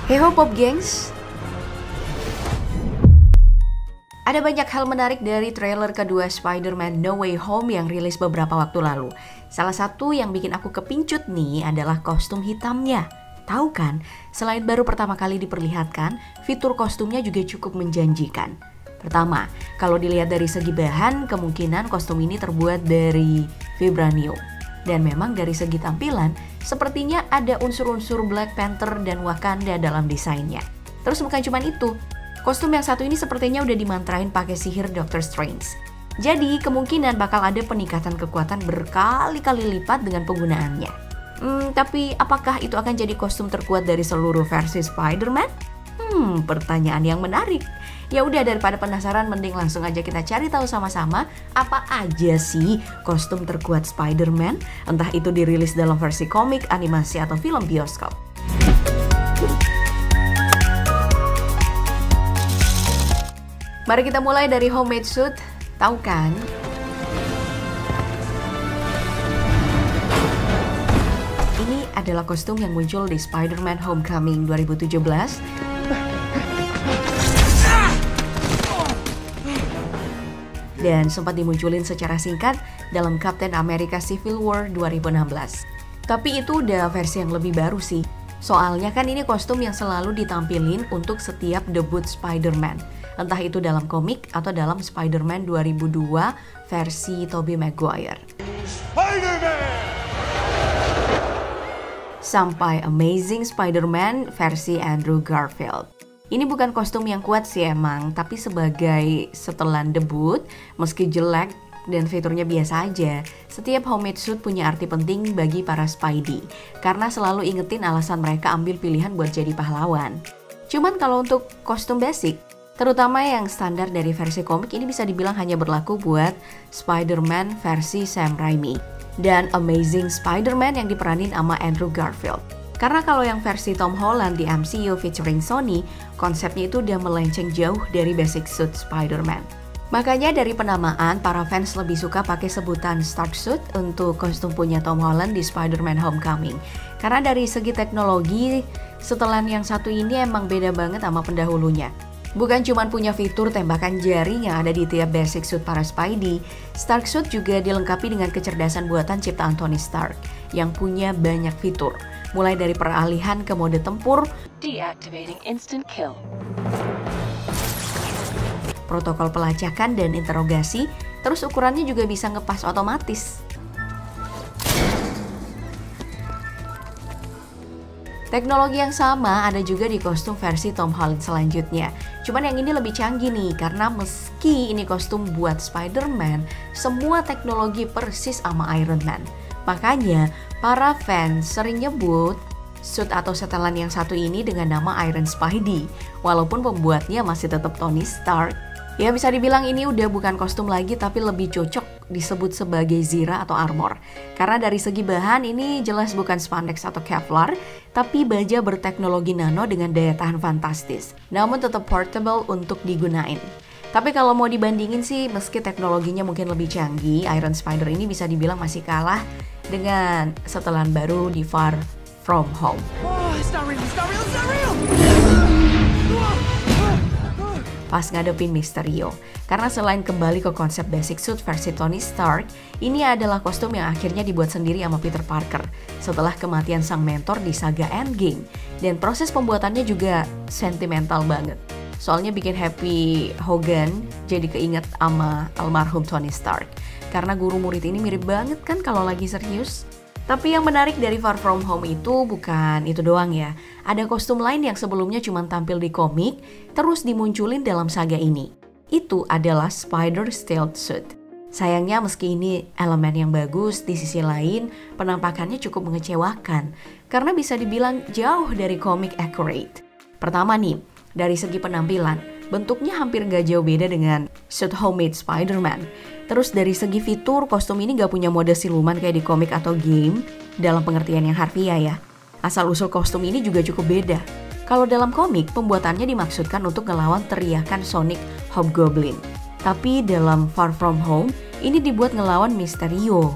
Hey ho Pop Gengs, ada banyak hal menarik dari trailer kedua Spider-Man No Way Home yang rilis beberapa waktu lalu. Salah satu yang bikin aku kepincut nih adalah kostum hitamnya. Tahu kan, selain baru pertama kali diperlihatkan, fitur kostumnya juga cukup menjanjikan. Pertama, kalau dilihat dari segi bahan, kemungkinan kostum ini terbuat dari vibranium. Dan memang dari segi tampilan, sepertinya ada unsur-unsur Black Panther dan Wakanda dalam desainnya. Terus bukan cuma itu, kostum yang satu ini sepertinya udah dimantrain pakai sihir Doctor Strange. Jadi kemungkinan bakal ada peningkatan kekuatan berkali-kali lipat dengan penggunaannya. Tapi apakah itu akan jadi kostum terkuat dari seluruh versi Spider-Man? Pertanyaan yang menarik. Ya udah, daripada penasaran, mending langsung aja kita cari tahu sama-sama apa aja sih kostum terkuat Spider-Man, entah itu dirilis dalam versi komik, animasi, atau film bioskop. Mari kita mulai dari homemade suit. Tahu kan? Ini adalah kostum yang muncul di Spider-Man Homecoming 2017. Dan sempat dimunculin secara singkat dalam Captain America Civil War 2016. Tapi itu udah versi yang lebih baru sih. Soalnya kan ini kostum yang selalu ditampilin untuk setiap debut Spider-Man. Entah itu dalam komik atau dalam Spider-Man 2002 versi Tobey Maguire. Spider-Man! Sampai Amazing Spider-Man versi Andrew Garfield. Ini bukan kostum yang kuat sih emang, tapi sebagai setelan debut, meski jelek dan fiturnya biasa aja, setiap homemade suit punya arti penting bagi para Spidey, karena selalu ingetin alasan mereka ambil pilihan buat jadi pahlawan. Cuman kalau untuk kostum basic, terutama yang standar dari versi komik, ini bisa dibilang hanya berlaku buat Spider-Man versi Sam Raimi dan Amazing Spider-Man yang diperanin sama Andrew Garfield. Karena kalau yang versi Tom Holland di MCU featuring Sony, konsepnya itu udah melenceng jauh dari basic suit Spider-Man. Makanya dari penamaan, para fans lebih suka pakai sebutan Stark Suit untuk kostum punya Tom Holland di Spider-Man Homecoming. Karena dari segi teknologi, setelan yang satu ini emang beda banget sama pendahulunya. Bukan cuma punya fitur tembakan jari yang ada di tiap basic suit para Spidey, Stark Suit juga dilengkapi dengan kecerdasan buatan ciptaan Tony Stark yang punya banyak fitur. Mulai dari peralihan ke mode tempur, deactivating instant kill, protokol pelacakan dan interogasi, terus ukurannya juga bisa ngepas otomatis. Teknologi yang sama ada juga di kostum versi Tom Holland selanjutnya. Cuman yang ini lebih canggih nih, karena meski ini kostum buat Spider-Man, semua teknologi persis sama Iron Man. Makanya, para fans sering nyebut suit atau setelan yang satu ini dengan nama Iron Spidey, walaupun pembuatnya masih tetap Tony Stark. Ya bisa dibilang ini udah bukan kostum lagi, tapi lebih cocok disebut sebagai Zira atau armor. Karena dari segi bahan ini jelas bukan spandex atau Kevlar, tapi baja berteknologi nano dengan daya tahan fantastis. Namun tetap portable untuk digunain. Tapi kalau mau dibandingin sih, meski teknologinya mungkin lebih canggih, Iron Spider ini bisa dibilang masih kalah dengan setelan baru di Far From Home. it's not real. Pas ngadepin Mysterio. Karena selain kembali ke konsep basic suit versi Tony Stark, ini adalah kostum yang akhirnya dibuat sendiri sama Peter Parker setelah kematian sang mentor di saga Endgame. Dan proses pembuatannya juga sentimental banget. Soalnya bikin Happy Hogan jadi keinget sama almarhum Tony Stark. Karena guru murid ini mirip banget kan kalau lagi serius. Tapi yang menarik dari Far From Home itu bukan itu doang ya. Ada kostum lain yang sebelumnya cuma tampil di komik, terus dimunculin dalam saga ini. Itu adalah Spider Stealth Suit. Sayangnya meski ini elemen yang bagus, di sisi lain penampakannya cukup mengecewakan. Karena bisa dibilang jauh dari komik accurate. Pertama nih, dari segi penampilan, bentuknya hampir gak jauh beda dengan suit homemade Spider-Man. Terus dari segi fitur, kostum ini gak punya mode siluman kayak di komik atau game dalam pengertian yang harfiah ya. Asal-usul kostum ini juga cukup beda. Kalau dalam komik, pembuatannya dimaksudkan untuk ngelawan teriakan Sonic Hobgoblin. Tapi dalam Far From Home, ini dibuat ngelawan Mysterio.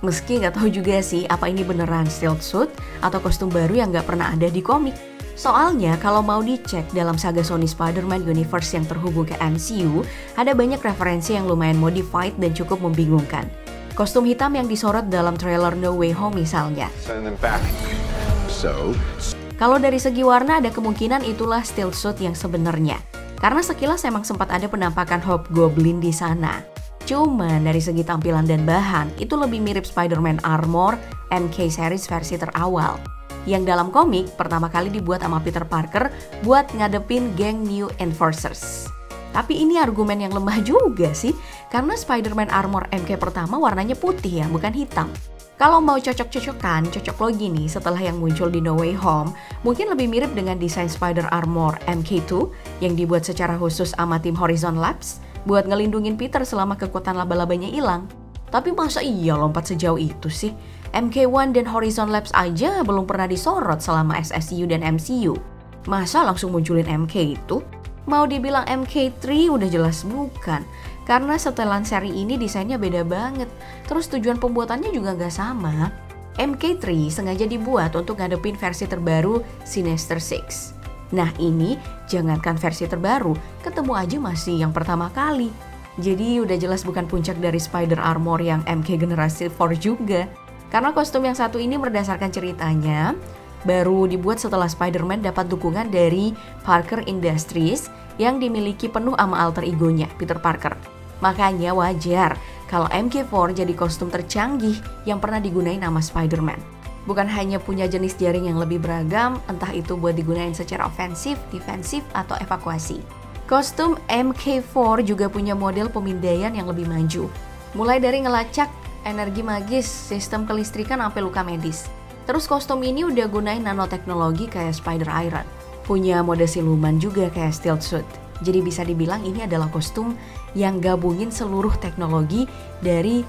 Meski gak tahu juga sih apa ini beneran stealth suit atau kostum baru yang gak pernah ada di komik. Soalnya kalau mau dicek dalam saga Sony Spider-Man Universe yang terhubung ke MCU, ada banyak referensi yang lumayan modified dan cukup membingungkan. Kostum hitam yang disorot dalam trailer No Way Home misalnya. Kalau dari segi warna ada kemungkinan itulah stealth suit yang sebenarnya. Karena sekilas emang sempat ada penampakan Hobgoblin di sana. Cuman dari segi tampilan dan bahan, itu lebih mirip Spider-Man Armor MK series versi terawal. Yang dalam komik pertama kali dibuat sama Peter Parker buat ngadepin geng New Enforcers. Tapi ini argumen yang lemah juga sih, karena Spider-Man Armor MK pertama warnanya putih ya, bukan hitam. Kalau mau cocok-cocokan, cocok logi nih setelah yang muncul di No Way Home, mungkin lebih mirip dengan desain Spider Armor MK2 yang dibuat secara khusus sama tim Horizon Labs buat ngelindungin Peter selama kekuatan laba-labanya hilang. Tapi masa iya lompat sejauh itu sih? MK1 dan Horizon Labs aja belum pernah disorot selama SSU dan MCU. Masa langsung munculin MK itu? Mau dibilang MK3 udah jelas bukan. Karena setelan seri ini desainnya beda banget. Terus tujuan pembuatannya juga nggak sama. MK3 sengaja dibuat untuk ngadepin versi terbaru Sinister Six. Nah ini jangankan versi terbaru, ketemu aja masih yang pertama kali. Jadi udah jelas bukan puncak dari Spider Armor yang MK generasi 4 juga. Karena kostum yang satu ini berdasarkan ceritanya baru dibuat setelah Spider-Man dapat dukungan dari Parker Industries yang dimiliki penuh sama alter egonya Peter Parker. Makanya wajar kalau MK4 jadi kostum tercanggih yang pernah digunain sama Spider-Man. Bukan hanya punya jenis jaring yang lebih beragam, entah itu buat digunain secara ofensif, defensif, atau evakuasi. Kostum MK4 juga punya model pemindaian yang lebih maju. Mulai dari ngelacak, energi magis, sistem kelistrikan sampai luka medis. Terus kostum ini udah gunain nanoteknologi kayak Spider Iron. Punya mode siluman juga kayak stealth suit. Jadi bisa dibilang ini adalah kostum yang gabungin seluruh teknologi dari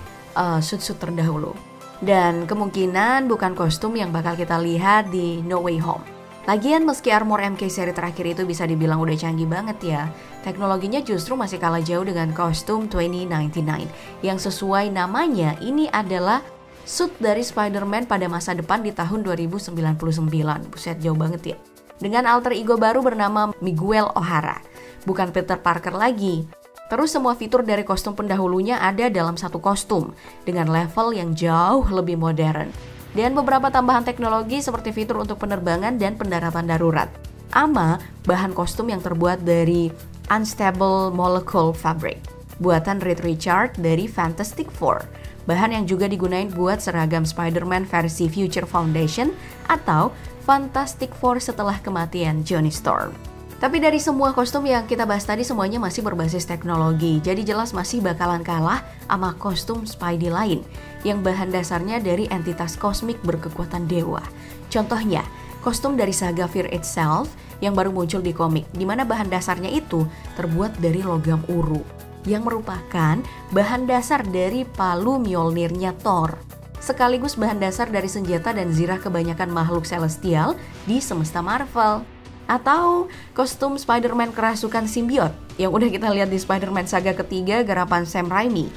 suit-suit terdahulu. Dan kemungkinan bukan kostum yang bakal kita lihat di No Way Home. Lagian meski armor MK seri terakhir itu bisa dibilang udah canggih banget ya, teknologinya justru masih kalah jauh dengan kostum 2099 yang sesuai namanya ini adalah suit dari Spider-Man pada masa depan di tahun 2099. Buset jauh banget ya. Dengan alter ego baru bernama Miguel O'Hara, bukan Peter Parker lagi. Terus semua fitur dari kostum pendahulunya ada dalam satu kostum dengan level yang jauh lebih modern. Dan beberapa tambahan teknologi seperti fitur untuk penerbangan dan pendaratan darurat. Ama bahan kostum yang terbuat dari Unstable Molecule Fabric, buatan Reed Richards dari Fantastic Four. Bahan yang juga digunain buat seragam Spider-Man versi Future Foundation atau Fantastic Four setelah kematian Johnny Storm. Tapi dari semua kostum yang kita bahas tadi semuanya masih berbasis teknologi. Jadi jelas masih bakalan kalah sama kostum Spidey lain yang bahan dasarnya dari entitas kosmik berkekuatan dewa. Contohnya, kostum dari saga Fear Itself yang baru muncul di komik, di mana bahan dasarnya itu terbuat dari logam uru, yang merupakan bahan dasar dari palu Mjolnirnya Thor. Sekaligus bahan dasar dari senjata dan zirah kebanyakan makhluk celestial di semesta Marvel. Atau kostum Spider-Man kerasukan simbiot yang udah kita lihat di Spider-Man saga ketiga garapan Sam Raimi.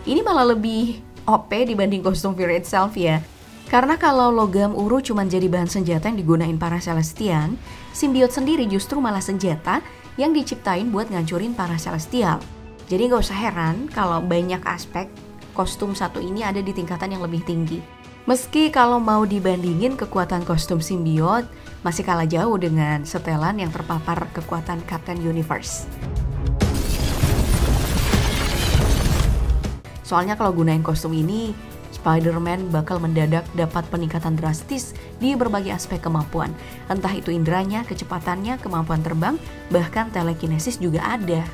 Ini malah lebih OP dibanding kostum Fear Itself ya. Karena kalau logam uru cuma jadi bahan senjata yang digunain para Celestian, simbiot sendiri justru malah senjata yang diciptain buat ngancurin para Celestial. Jadi gak usah heran kalau banyak aspek kostum satu ini ada di tingkatan yang lebih tinggi. Meski kalau mau dibandingin kekuatan kostum simbiot masih kalah jauh dengan setelan yang terpapar kekuatan Captain Universe. Soalnya kalau gunain kostum ini, Spider-Man bakal mendadak dapat peningkatan drastis di berbagai aspek kemampuan. Entah itu inderanya, kecepatannya, kemampuan terbang, bahkan telekinesis juga ada.